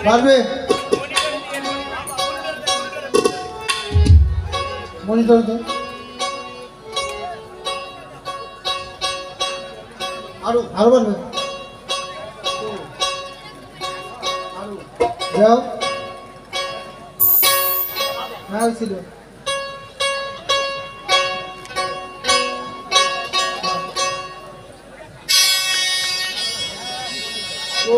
পারবে মনিটর দে আরো আরো পারবে যাও হ্যাঁ ছিল ও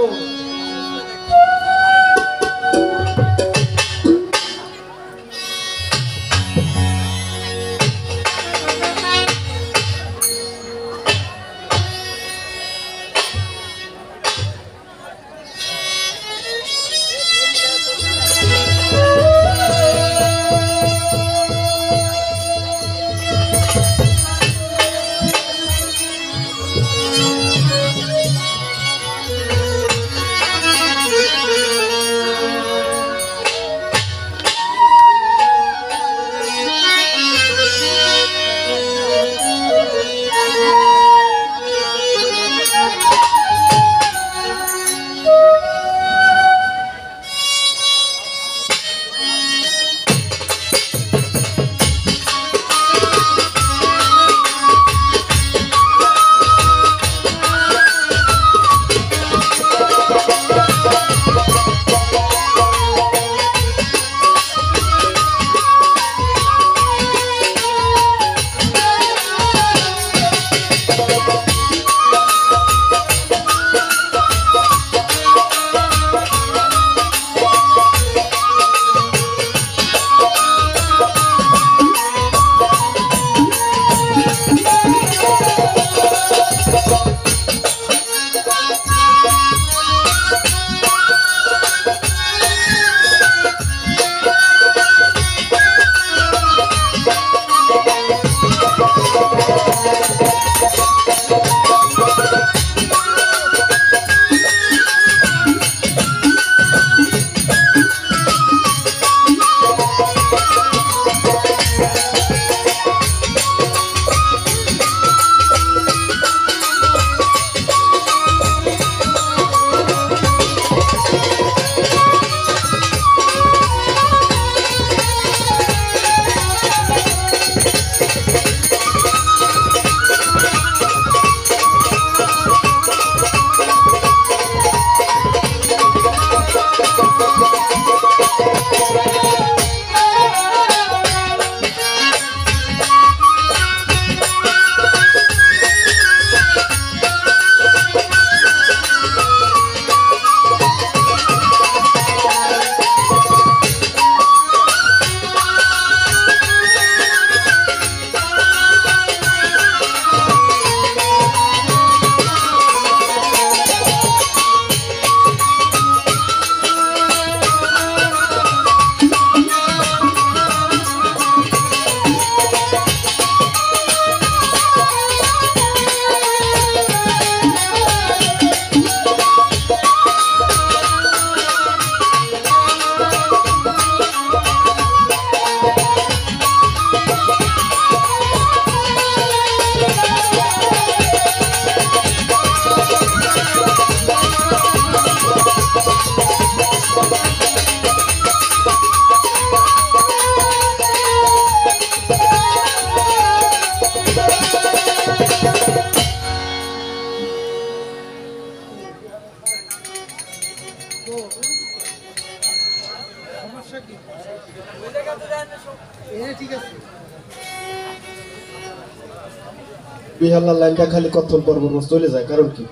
বিহালার লাইনটা খালি কথন পর্ব চলে যায়, কারণ কি?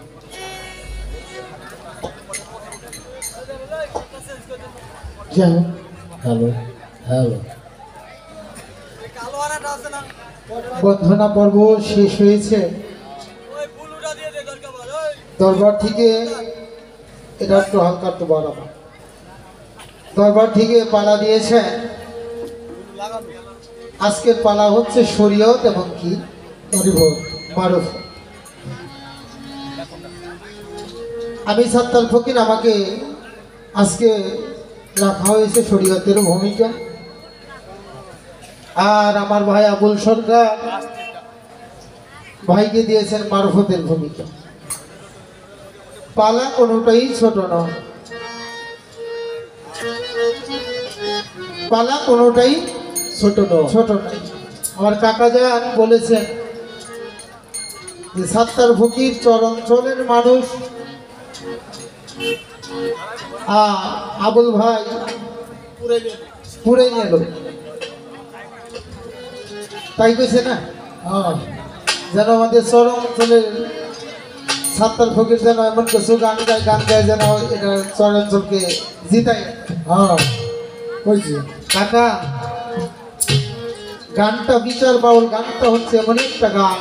হ্যালো হ্যালো, বন্ধনা পর্ব শেষ হয়েছে। দরবার থেকে এটা একটু হালকা একটু বাড়াবো। দরবার থেকে পালা দিয়েছেন আজকের পালা হচ্ছে শরীয়ত এবং কি মারুফ। আমি সাত্তার ফকির, আমাকে আজকে রাখা হয়েছে শরীয়তের ভূমিকা, আর আমার ভাই আবুল সরকার ভাইকে দিয়েছেন মারুফতের ভূমিকা। পালা কোনোটাই ছোট নয়, পালা কোনোটাই ছোট নয়। ছোট নয়। আমার কাকা যান বলেছেন যে সাত্তার ফকির চরাঞ্চলের মানুষ, আবুল ভাই পুরে নিল, তাই কইছে না? যেন আমাদের চরাঞ্চলের সাত্তার ফকির যেন এমন কিছু গান গায় যেন এটা চরাঞ্চলকে জিতাই। কাকা, গানটা বিচার বাউল, গানটা হচ্ছে এমন একটা গান,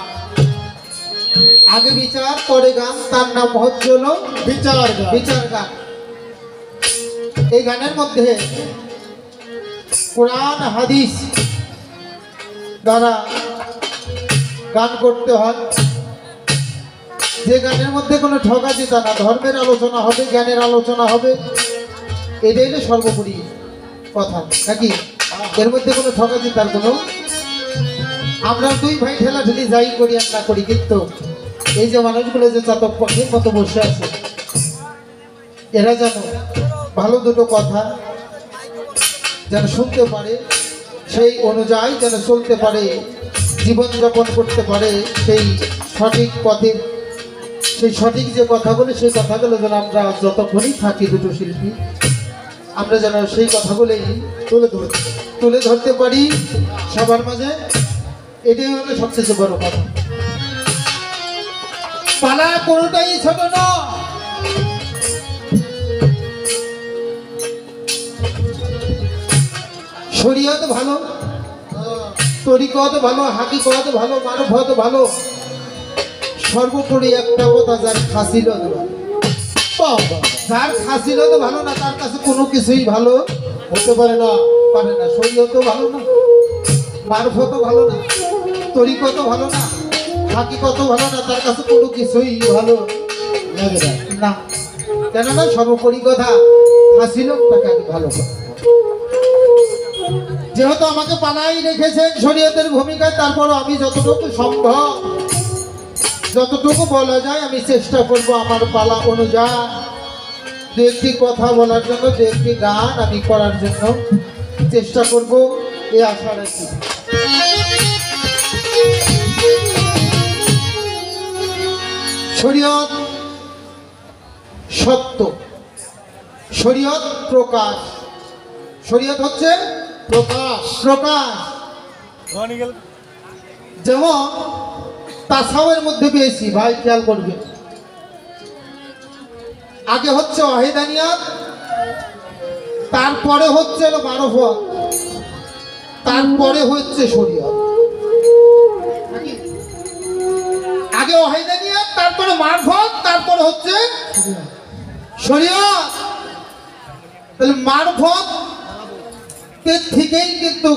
আগে বিচার পরে গান, তার নাম হচ্ছে হলো বিচার গান। এই গানের মধ্যে কোরআন হাদিস দ্বারা গান করতে হয়। যে গানের মধ্যে কোনো ঠকাচিতা না, ধর্মের আলোচনা হবে, জ্ঞানের আলোচনা হবে, এটাই হলো সর্বোপরি কথা নাকি? এর মধ্যে কোনো ঠকাচিতার কোনো, আমরা দুই ভাই ঠেলাঠেলি যাই করি আর না করি, কিন্তু এই যে মানুষগুলো যে চাতক পাখির মতো বসে আছে, এরা যেন ভালো দুটো কথা যেন শুনতে পারে, সেই অনুযায়ী যেন চলতে পারে, জীবনযাপন করতে পারে, সেই সঠিক পথে, সেই সঠিক যে কথাগুলো, সেই কথাগুলো যেন আমরা যতক্ষণই থাকি দুটো শিল্পী, আমরা যেন সেই কথাগুলোই তুলে ধরতে পারি সবার মাঝে। এটাই হলো সবচেয়ে বড় কথা। পালা কোনোটাই ছোট নয়। শরীয়ত ভালো, তরিকত ভালো, হাকিকত ভালো, মানবত ভালো, সর্বোপরি একটা কথা, যার খাসিলত ভালো। যার খাসিলত ভালো না, তার কাছে কোনো কিছুই ভালো হতে পারে না। শরীয়তও ভালো না, মারফতও ভালো না, তরিকত ভালো না, হাকিকত ভালো না, তার কাছে কোনো কিছুই ভালো লাগে না। কেননা সর্বোপরি কথা খাসিলত তাকে আগে ভালো করে। যেহেতু আমাকে পালাই রেখেছেন শরীয়তের ভূমিকায়, তারপরও আমি যতটুকু সম্ভব, যতটুকু বলা যায় আমি চেষ্টা করব আমার পালা অনুযায়ী দু একটি কথা বলার জন্য, দু একটি গান আমি করার জন্য চেষ্টা করব, এই আশা রাখি। শরীয়ত সত্য, শরীয়ত প্রকাশ, শরীয়ত হচ্ছে প্রকাশ। যেমন তাসাউয়ের মধ্যে পেয়েছি, ভাই খেয়াল করবেন, আগে হচ্ছে ওয়াহিদানিয়াত, তারপরে হচ্ছে মারফত, তারপরে হচ্ছে শরীয়ত। আগে ওয়াহিদানিয়াত, তারপরে মারফত, তারপরে হচ্ছে শরীয়ত। তাহলে মারফত থেকেই কিন্তু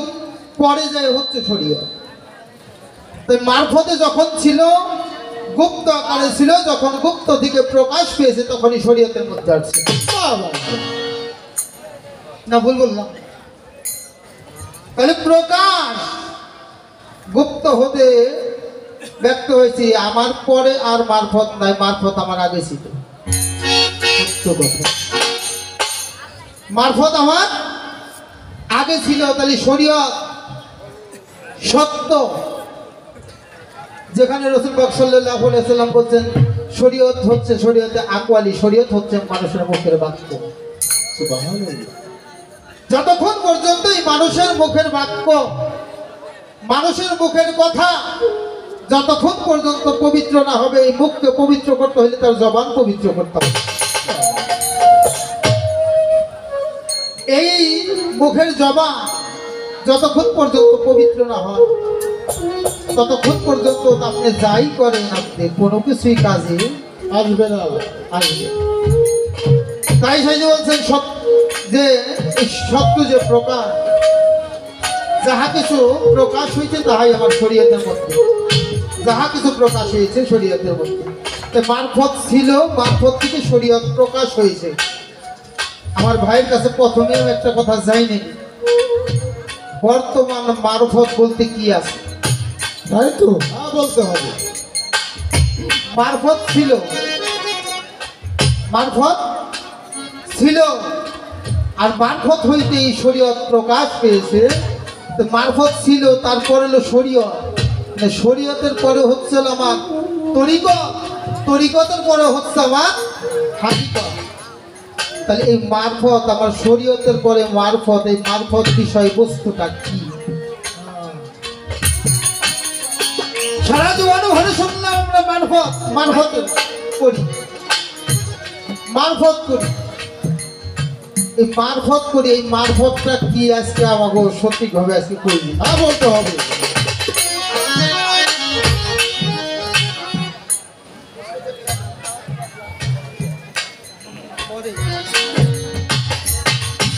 পরে যায় হচ্ছে শরীয়ত। তাই মারফতে যখন ছিল, গুপ্ত আকারে ছিল, যখন গুপ্ত থেকে প্রকাশ পেয়েছে তখনই শরীয়তের মধ্যে আসছে। না ভুল বললাম? তাহলে প্রকাশ গুপ্ত হতে ব্যক্ত হয়েছে, আমার পরে আর মারফত নাই, মারফত আমার আগে ছিল। মারফত আমার আগে ছিল, তাহলে শরীয়ত সত্য। যেখানে রাসূল পাক সাল্লাল্লাহু আলাইহি সাল্লাম বলছেন শরীয়ত হচ্ছে, শরীয়তে আকওয়ালি, শরীয়ত হচ্ছে মানুষের মুখের বাক্য। সুবহানাল্লাহ। যতক্ষণ পর্যন্ত এই মানুষের মুখের বাক্য, মানুষের মুখের কথা যতক্ষণ পর্যন্ত পবিত্র না হবে, এই মুখকে পবিত্র করতে হলে তার জবান পবিত্র করতে হবে। এই মুখের জবান যতক্ষণ পর্যন্ত পবিত্র না হয়, ততক্ষণ পর্যন্ত আপনি যাই করেন, আপনি কোনো কিছুই কাজে আসবে না, আসবে। তাই সেই যে বলছেন যে সত্য যে প্রকাশ, যাহা কিছু প্রকাশ হয়েছে তাহাই আমার শরীয়তের মধ্যে, যাহা কিছু প্রকাশ হয়েছে শরীয়তের মধ্যে। তো মারফত ছিল, মারফত থেকে শরীয়ত প্রকাশ হয়েছে। আমার ভাইয়ের কাছে প্রথমেও একটা কথা যায়নি, বর্তমান মারফত বলতে কি আছে, তাই তো বলতে হবে। মারফত ছিল, মারফত ছিল, আর মারফত হইতে এই শরীয়ত প্রকাশ পেয়েছে। তো মারফত ছিল, তারপর হলো শরীয়ত, মানে শরীয়তের পরে হচ্ছে হলো আমার তরিকত, তরিকতের পরে হচ্ছে আমার হাকিকত। তাহলে এই মারফত, আমার শরীয়তের পরে মারফত, এই মারফত বিষয় বস্তুটা কি? সারা জীবন ঘরে শুনলাম আমরা মারফত, মারফত করি, মারফত করি, এই মারফত করি, এই মারফতটা কি আজকে আমাকে সঠিকভাবে আজকে করি বলতে হবে।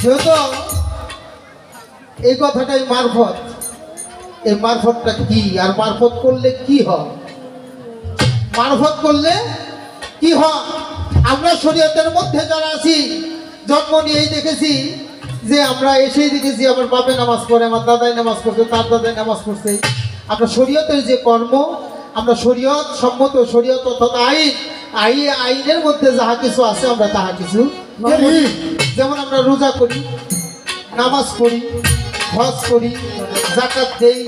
যেহেতু এই কথাটাই মারফত, এই মারফতটা কি, আর মারফত করলে কি হয়, মারফত করলে কি হয়? আমরা শরীয়তের মধ্যে যারা আছি, জন্ম নিয়েই দেখেছি যে আমরা এসেই দেখেছি আমার বাপে নামাজ পড়ে, আমার দাদাই নামাজ পড়ছে, তার দাদাই নামাজ পড়ছে। আমরা শরীয়তের যে কর্ম, আমরা শরীয়ত সম্মত, শরীয়ত অর্থাৎ আইনের মধ্যে যাহা কিছু আছে আমরা তাহা কিছু করি। যেমন আমরা রোজা করি, নামাজ পড়ি, হজ করি, যাকাত দেই,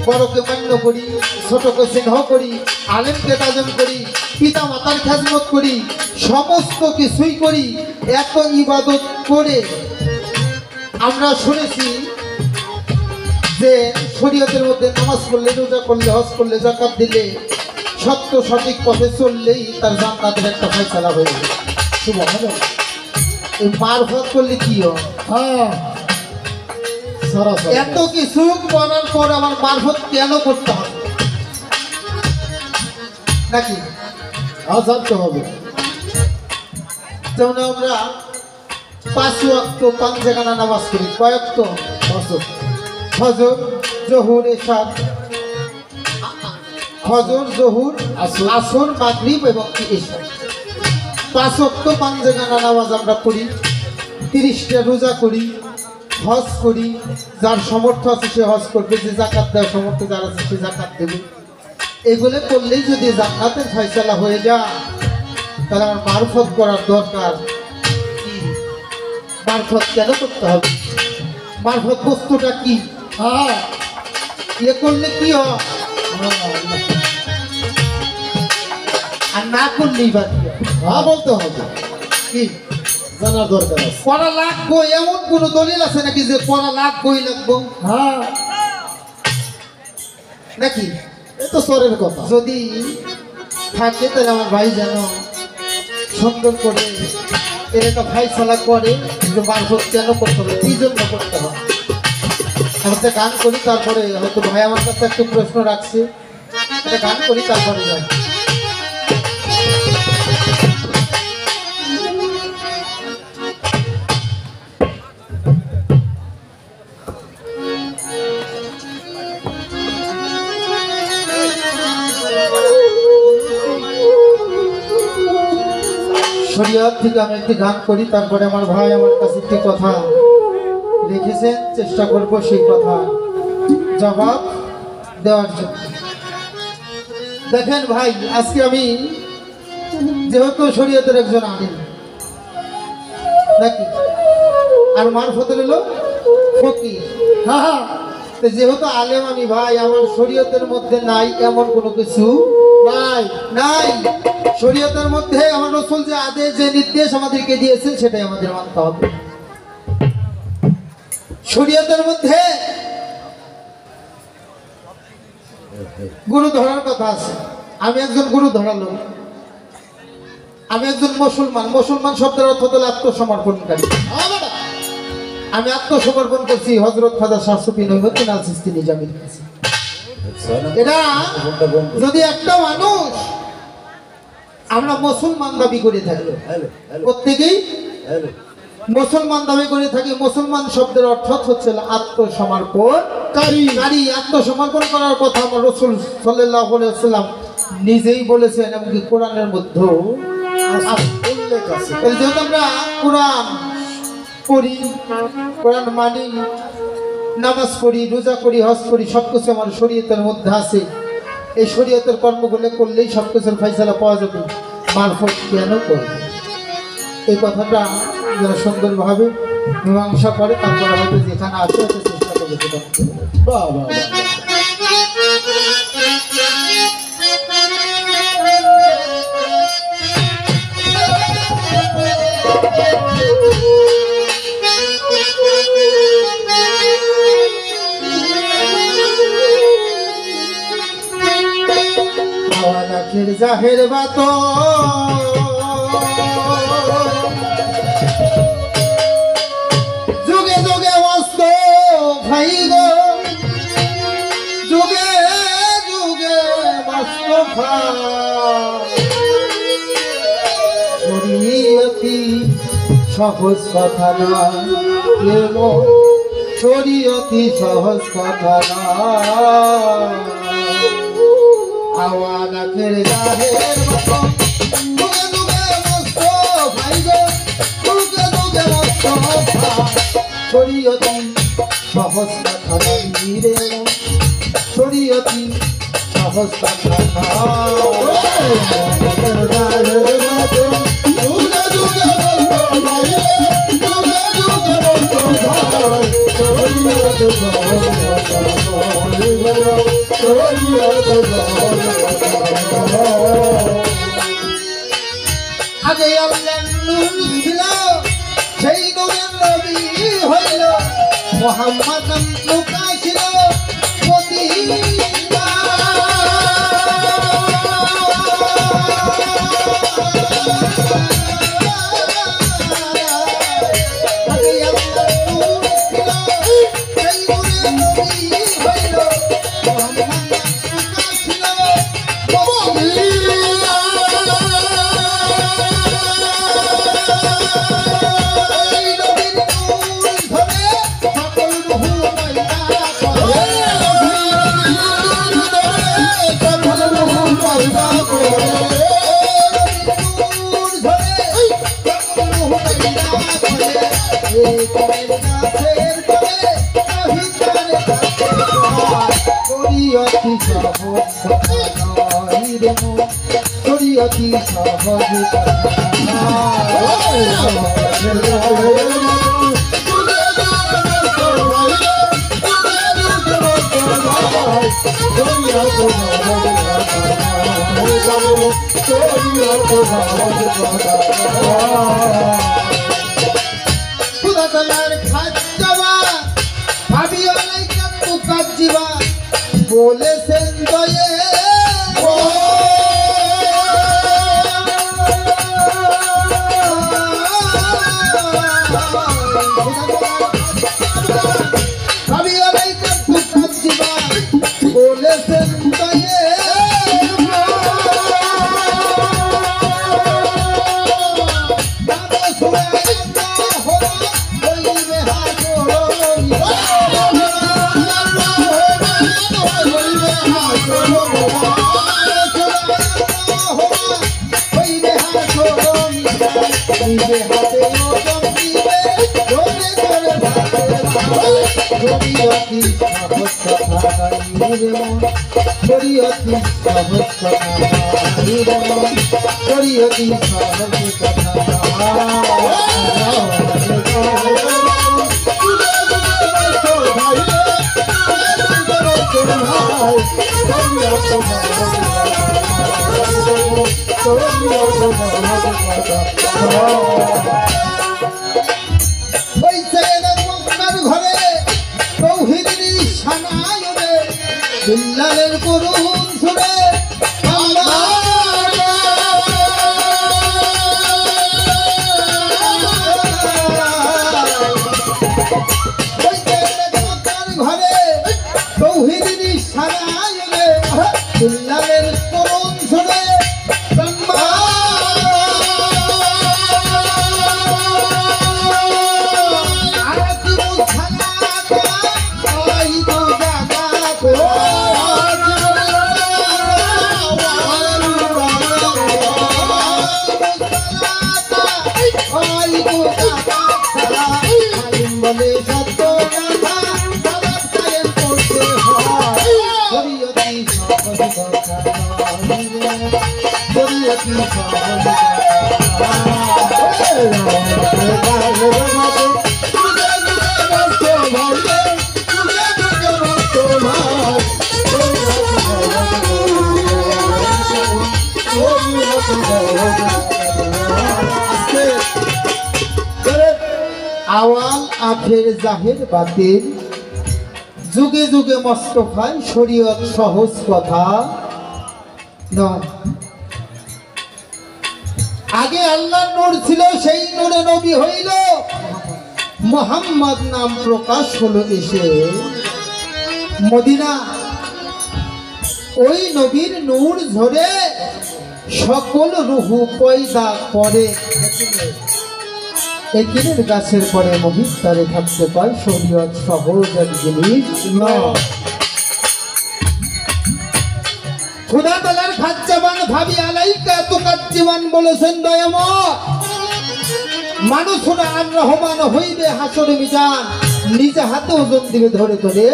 বড়কে মান্য করি, ছোটকে স্নেহ করি, আলেমকে তাজন করি, পিতা মাতার খেজমত করি, সমস্ত কিছুই করি। এত ইবাদত করে আমরা শুনেছি যে শরীয়তের মধ্যে নামাজ পড়লে, রোজা করলে, হজ করলে, যাকাত দিলে, সত্য সঠিক পথে চললেই তার জান্নাতের একটা ফয়সালা হয়ে যাবে। সুবহানাল্লাহ। এই মারফত করলে কি হয়? এত কিছু করার পর আমার মারফত কেন করতে হবে নাকি জানতে হবে। যেমন আমরা 5 ওয়াক্ত 5 জায়গানা নামাজ পড়ি, কয় ওয়াক্ত? 5 ওয়াক্ত। ফজর, জোহর, এশা, ফজর, জোহর, আসর, মাগরিব এবং এশা, 5 ওয়াক্ত 5 জায়গানা নামাজ আমরা পড়ি, 30টা রোজা করি, হজ করি। যার সমর্থ আছে সে হজ করবে, যে যাকাত দেওয়ার সমর্থ যার আছে সে যাকাত দেবে। এগুলো করলেই যদি জান্নাতের ফয়সালা হয়ে যায়, তাহলে আমার মারফত করার দরকার কি? মারফত কেন করতে হবে? মারফত বস্তুটা কি? এ করলে কি হয় আর না করলেই বা কি হয়? বলতে হবে, কি জানার দরকার আছে। করা লাগবো এমন কোন দলিল আছে নাকি যে করা লাগবোই লাগবো? নাকি এ তো সরের কথা। যদি থাকে তাহলে আমার ভাই যেন সুন্দর করে এর একটা ফাইসালা করে যে মারফত কেন করতে হবে, কি জন্য করতে হবে। আমি একটা গান করি, তারপরে হয়তো ভাই আমার কাছে একটু প্রশ্ন রাখছে, একটা গান করি তারপরে যাই। শরীয়ত থেকে আমি একটি গান করি, তারপরে আমার ভাই আমার কাছে একটি কথা রেখেছেন, চেষ্টা করব সেই কথা জবাব দেওয়ার জন্য। দেখেন ভাই, আজকে আমি যেহেতু শরীয়তের একজন আলিম নাকি, আর মারফতের হলো ফকির, তো যেহেতু আলেম আমি ভাই, আমার শরীয়তের মধ্যে নাই এমন কোনো কিছু নাই, নাই। শরীয়তের মধ্যে আমার রাসূল যে আদেশ, যে নির্দেশ আমাদেরকে দিয়েছেন সেটাই আমাদের মানতে হবে। শরীয়তের মধ্যে গুরু ধরার কথা আছে। আমি একজন গুরু ধরালো, আমি একজন মুসলমান। মুসলমান শব্দের অর্থ হলো আত্মসমর্পণকারী। আমি আত্মসমর্পণ করছি হযরত খাজা শাহ সুফি নঈমুদ্দিন আল চিশতি নিজামীর কাছে। এটা যদি একটা মানুষ, আমরা মুসলমান দাবি করে থাকি প্রত্যেকেই, মুসলমান দাবি করে থাকি। মুসলমান শব্দের অর্থ হচ্ছে আত্মসমর্পণ কারী। আত্মসমর্পণ করার কথা আমার রাসূল সাল্লাল্লাহু আলাইহি ওয়াসাল্লাম নিজেই বলেছেন, এমনকি কোরআনের মধ্যেও উল্লেখ আছে। এই জন্য আমরা কোরআন পড়ি, কোরআন মানি, নামাজ পড়ি, রোজা করি, হজ করি, সব কিছু আমার শরীয়তের মধ্যে আছে। এই শরীয়তের কর্মগুলো করলেই সব কিছুর ফয়সালা পাওয়া যাবে। মারফত কেন করবে? এই কথাটা যারা সুন্দরভাবে মীমাংসা করে তারপরে হয়তো যেখানে আছে চেষ্টা করবে সেটা করতে হবে। বাহ বাহ বাহ। হাওয়া লাখের জাহের বাতো যুগে যুগে মস্ত ভাই গো, যুগে যুগে মস্ত শরীয়তি সহজ কথা না, শরীয়তি সহজ কথা না। হাওয়া লাখের জাহের বাতো যুগে যুগে মস্ত ভাই গো, যুগে যুগে মস্ত শরীয়তি সহজ কথা নাই রে, শরীয়তি সহজ কথা না। আগে আল্লাহ নূর ছিল, সেই নূরের নবী হইল মুহাম্মদ নাম প্রকাশিল শরীয়তি সহজ বলেছেন দয়ে বলেছেন দয়ে শরীয়তি সহজ কথা নাই রে মন, শরীয়তি সহজ কথা নাই রে মন, শরীয়তি সহজ বিল্লালের করুণ সুরে ঘরে তৌহিদি সারায়নে বিল্লালের করুণ সুরে বলে সত্য কথা সালাত কায়েম করতে হয় শরীয়তি সহজ কথা নয় রে শরীয়তি সহজ কথা আওয়াল আখের জাহের বাতিল যুগে যুগে মস্তফায় শরীয়ত সহজ কথা নয়। আগে আল্লাহর নূর ছিল, সেই নূরে নবী হইল, মুহাম্মদ নাম প্রকাশ হলো এসে মদিনা। ওই নবীর নূর ঝরে সকল রুহু পয়দা করে একিনের গাছের পরে মহিত তারে থাকতে পায় শরীয়ত সহজ এক জিনিস নয়। খুদা তালার খাচ্চাবান ভাবি আলাইকা তুকাচ্চিবান বলেছেন দয়াময় মানুষ আর রহমান হইবে হাসরে মিজান নিজে হাতে ওজন দিবে ধরে ধরে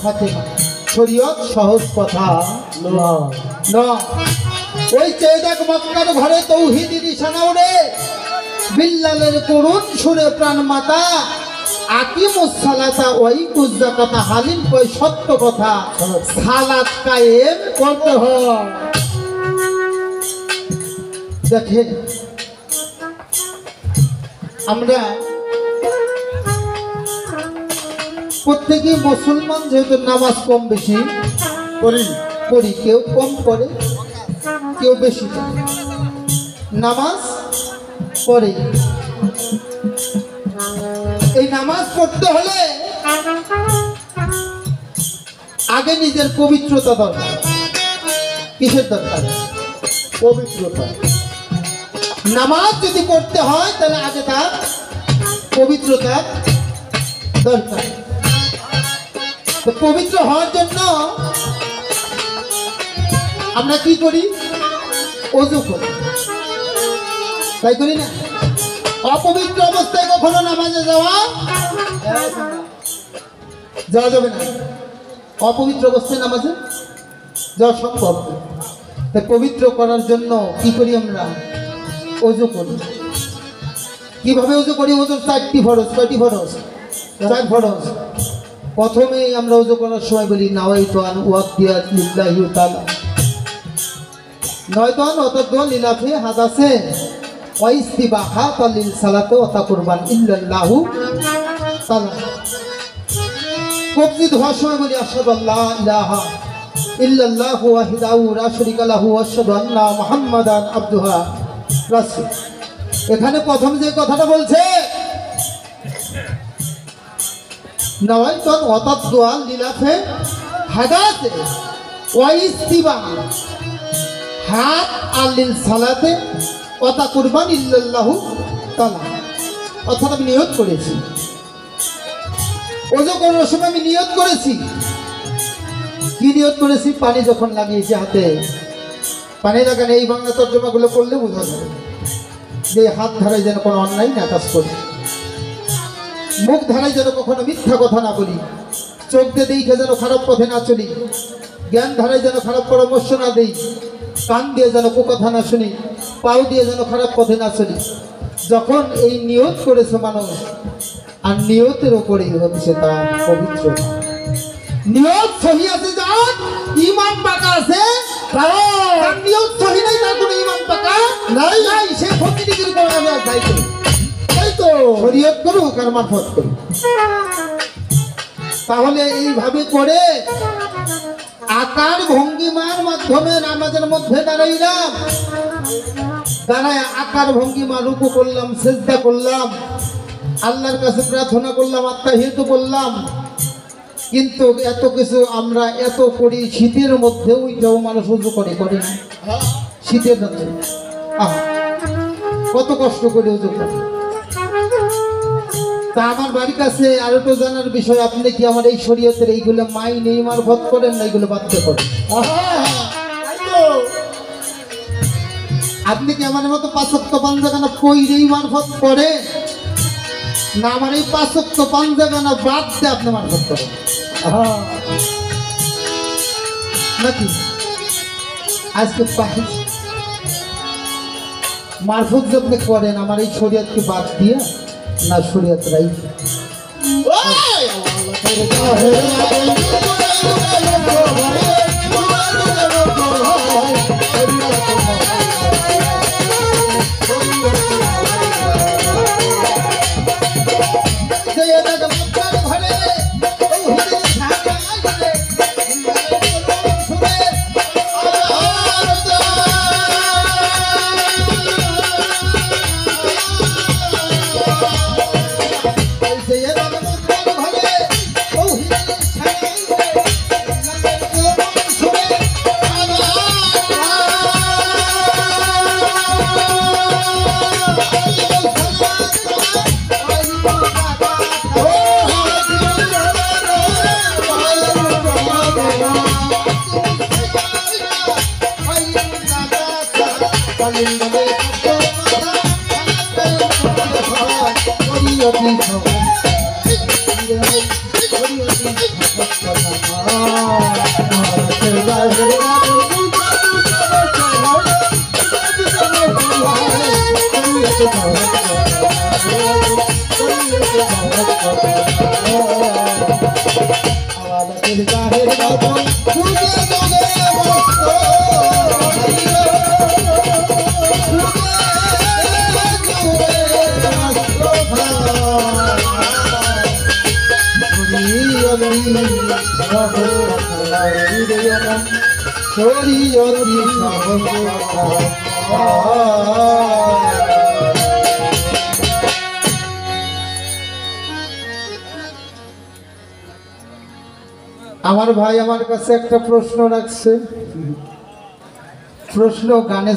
হাতে শরীয়ত সহজ কথা নয়। ওই চেয়ে দেখ মক্কার ঘরে তৌহিদি নিশানা উড়ে বিল্লালের করুণ সুরে প্রাণ মাতা আকিমুস সালাতা ওয়াই কুযাকাতা হালিম কই সত্য কথা সালাত কায়েম করতে হয়। দেখেন আমরা প্রত্যেকে মুসলমান যেহেতু নামাজ কম বেশি পড়ি, কেউ কম করে কেউ বেশি করে নামাজ পড়ে। এই নামাজ পড়তে হলে আগে নিজের পবিত্রতা দরকার। কিসের দরকার? পবিত্রতা। নামাজ যদি পড়তে হয় তাহলে আগে তার পবিত্রতা দরকার। তো পবিত্র হওয়ার জন্য আমরা কি করি? ওযু করি, তাই করি না? অপবিত্র অবস্থায় কখনো নামাজে যাওয়া যাবে না। অপবিত্র অবস্থায় নামাজে যাওয়া সম্ভব। তাই পবিত্র করার জন্য কি করি আমরা? ওযু করি। কিভাবে ওযু করি? ওযুর 4টি ফরজ। কয়টি ফরজ? 4 ফরজ। প্রথমেই আমরা ওযু করার সময় বলি নাওয়াইতু আন ওয়াক্তিয়া লিল্লাহি তাআলা। নয়তো অতদ্দ লিলাফি হাদাসে ওয়াইস্তিবাহাতা লিল সালাতে ওয়া তাকুরবান ইল্লাল্লাহু তাআলা। কবজি ধোয়ার সময় বলি আশহাদু আল্লা ইলাহা ইল্লাল্লাহু ওয়াহদাহু লা শারীকা লাহু ওয়া আশহাদু আন্না মুহাম্মাদান আবদুহু রাসূল। এখানে প্রথম যে কথাটা বলছে নওয়াইতু আন ওয়াতাদ্দু লিলাফি হাদাসে ওয়াইস্তিবা হাত আলিল সালাতে ওয়াতা কুরবান ইল্লাল্লাহু তাআলা। অর্থাৎ আমি নিয়ত করেছি, ওযু করার সময় আমি নিয়ত করেছি। কি নিয়ত করেছি? পানি যখন লাগিয়েছি হাতে, পানি লাগানো এই বাংলা তর্জমাগুলো করলে বোঝা যাবে যে হাত ধারায় যেন কোনো অন্যায় না কাজ করি, মুখ ধারায় যেন কখনো মিথ্যা কথা না বলি, চোখ দিয়ে দেখে যেন খারাপ পথে না চলি, জ্ঞান ধারায় যেন খারাপ পরামর্শ না দেই, কান দিয়ে যেন কুকথা না শুনি, পাও দিয়ে যেন খারাপ পথে না চলি। যখন এই নিয়ত করেছে মানুষ, আর নিয়তের ওপরেই হচ্ছে তার পবিত্র। নিয়ত সহি আছে যার ঈমান পাকা আছে, তার নিয়ত সহি নাই, তার কোনো ঈমান পাকা নাই। সে ফকিরিগির করে আমি আর যাই করি, তাই তো শরীয়ত করুক আর মারফত করুক। তাহলে এইভাবে করে আকার ভঙ্গিমার মাধ্যমে নামাজের মধ্যে দাঁড়াইলাম, দাঁড়ায় আকার ভঙ্গিমা রুকু করলাম, সিজদা করলাম, আল্লাহর কাছে প্রার্থনা করলাম, আত্মাহিত করলাম। কিন্তু এত কিছু আমরা এত করি, শীতের মধ্যে ওইটাও মানুষ উজু করে করে না। শীতের মধ্যে কত কষ্ট করে উজু করে। তা আমার বাড়ির কাছে আর একটু জানার বিষয়, আপনি কি আমার এই শরীয়তের এইগুলো মাই নেই মারফত করেন না এইগুলো বাধ্য করেন? আপনি কি আমার মতো 5 ওয়াক্ত পাঞ্জাখানা কইরেই মারফত করে? না আমার এই 5 ওয়াক্ত পাঞ্জাগানা বাদ দিয়ে আপনি মারফত করেন হ্যাঁ নাকি আজকে মারফত যে আপনি করেন আমার এই শরীয়তকে বাদ দিয়ে না শরীয়ত রাইখে আমার ভাই আমার কাছে একটা প্রশ্ন রাখছে প্রশ্ন গানে